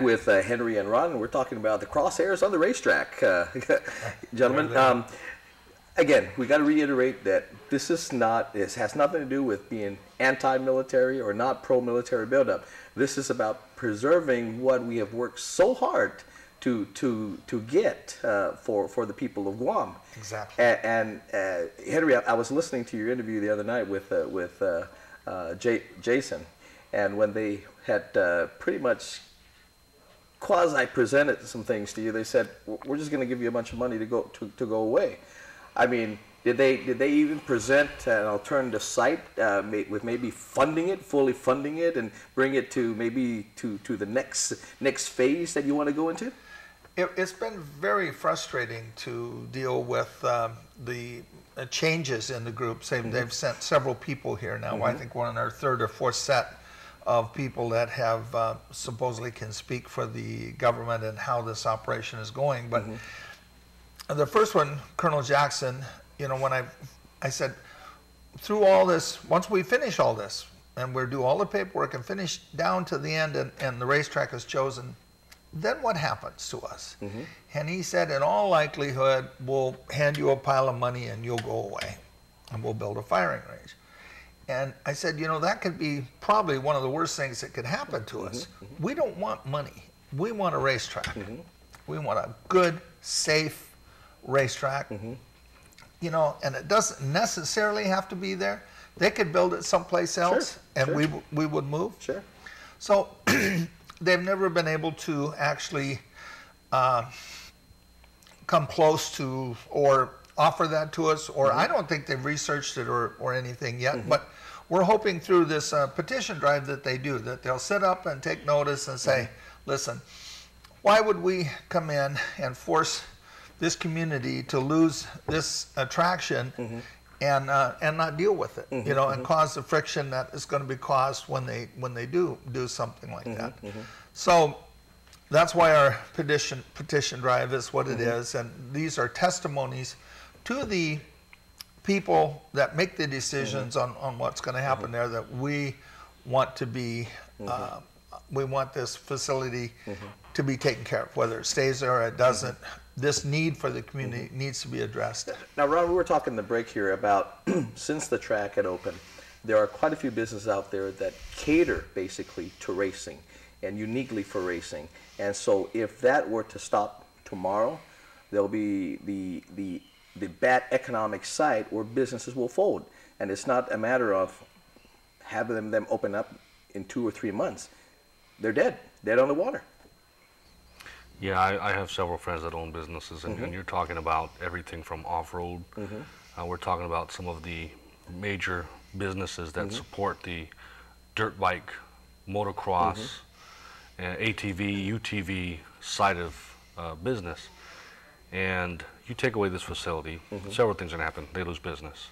With Henry and Ron, we're talking about the crosshairs on the racetrack, gentlemen. Again, we got to reiterate that this has nothing to do with being anti-military or not pro-military buildup. This is about preserving what we have worked so hard to get for the people of Guam. Exactly. And Henry, I was listening to your interview the other night with Jason, and when they had pretty much quasi-presented some things to you, they said, we're just going to give you a bunch of money to go away. I mean, did they even present an alternative site with maybe fully funding it, and bring it to maybe to the next phase that you want to go into? It's been very frustrating to deal with the changes in the group. They've sent several people here now. I think we're on our third or fourth set of people that have supposedly can speak for the government and how this operation is going. But the first one, Colonel Jackson, you know, when I said, through all this, once we finish all this, and we'll do all the paperwork and finish down to the end, and the racetrack is chosen, then what happens to us? And he said, in all likelihood, we'll hand you a pile of money and you'll go away, and we'll build a firing range. And I said, you know, that could be probably one of the worst things that could happen to us. We don't want money. We want a racetrack. We want a good, safe racetrack. You know, and it doesn't necessarily have to be there. They could build it someplace else, and we would move. So they've never been able to actually come close to or offer that to us, or I don't think they've researched it or anything yet, but we're hoping through this petition drive that they do, that they'll sit up and take notice and say, listen, why would we come in and force this community to lose this attraction and not deal with it, you know, and cause the friction that is going to be caused when they do something like that. So that's why our petition drive is what it is, and these are testimonies to the people that make the decisions on what's going to happen there, that we want to be, we want this facility to be taken care of, whether it stays there or it doesn't. This need for the community needs to be addressed. Now, Ron, we were talking in the break here about since the track had opened, there are quite a few businesses out there that cater basically to racing and uniquely for racing. And so if that were to stop tomorrow, there'll be the bad economic side where businesses will fold. And it's not a matter of having them open up in 2 or 3 months. They're dead on the water. Yeah, I have several friends that own businesses, and you're talking about everything from off-road. We're talking about some of the major businesses that support the dirt bike, motocross, ATV, UTV side of business. And you take away this facility, several things are going to happen. They lose business.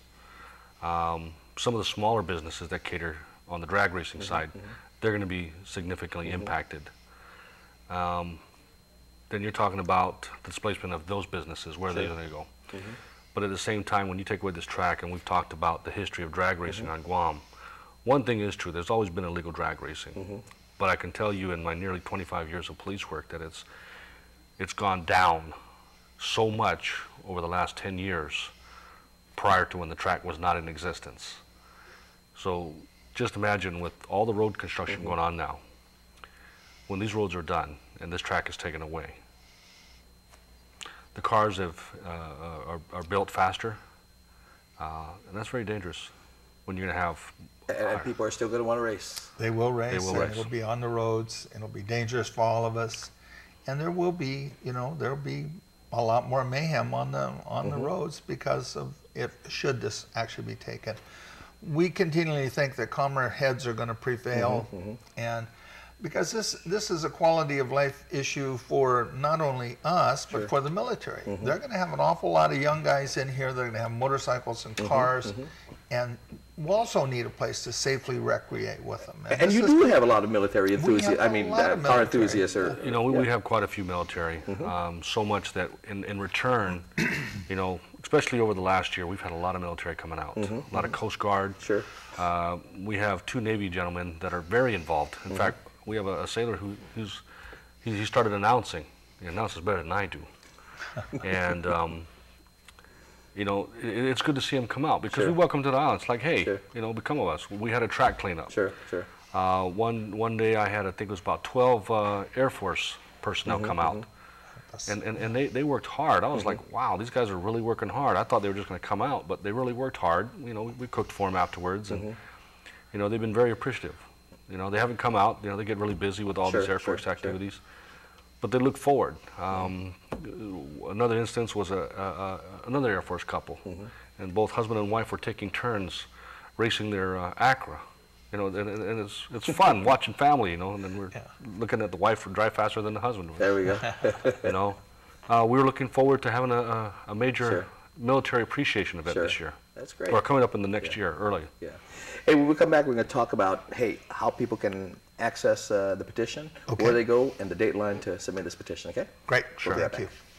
Some of the smaller businesses that cater on the drag racing side, they're going to be significantly impacted. Then you're talking about the displacement of those businesses, where they're going to go. But at the same time, when you take away this track, and we've talked about the history of drag racing on Guam, one thing is true, there's always been illegal drag racing. But I can tell you in my nearly 25 years of police work that it's gone down so much over the last 10 years prior to when the track was not in existence. So just imagine, with all the road construction going on now, when these roads are done and this track is taken away, the cars are built faster, and that's very dangerous when you're going to have... And people are still going to want to race. They will race, it'll be on the roads, and it'll be dangerous for all of us. And there will be, you know, there'll be a lot more mayhem on the roads because of it, should this actually be taken. We continually think that calmer heads are going to prevail, and because this is a quality of life issue for not only us, but for the military. They're going to have an awful lot of young guys in here. They're going to have motorcycles and cars, and we'll also need a place to safely recreate with them. And you do have a lot of military enthusiasts. I mean, car enthusiasts are... You know, we have quite a few military, so much that in return, you know, especially over the last year, we've had a lot of military coming out, a lot of Coast Guard. We have 2 Navy gentlemen that are very involved. In fact, we have a sailor who's he started announcing. He announces better than I do. And, you know, it's good to see him come out because we welcome to the island. It's like, hey, you know, become of us. We had a track cleanup. One day I had, I think it was about 12 Air Force personnel come out. And they worked hard. I was like, wow, these guys are really working hard. I thought they were just going to come out, but they really worked hard. You know, we cooked for them afterwards, and you know, they've been very appreciative. You know, they haven't come out. You know, they get really busy with all these Air Force activities, but they look forward. Another instance was another Air Force couple, and both husband and wife were taking turns racing their Acura. You know, and it's fun watching family, you know, and then we're looking at the wife drive faster than the husband. There we go. You know, we were looking forward to having a major military appreciation event this year. That's great. Or coming up in the next year, early. Yeah. Hey, when we come back, we're going to talk about, hey, how people can access the petition, where they go, and the dateline to submit this petition, okay? Great. We'll be right Thank back. you.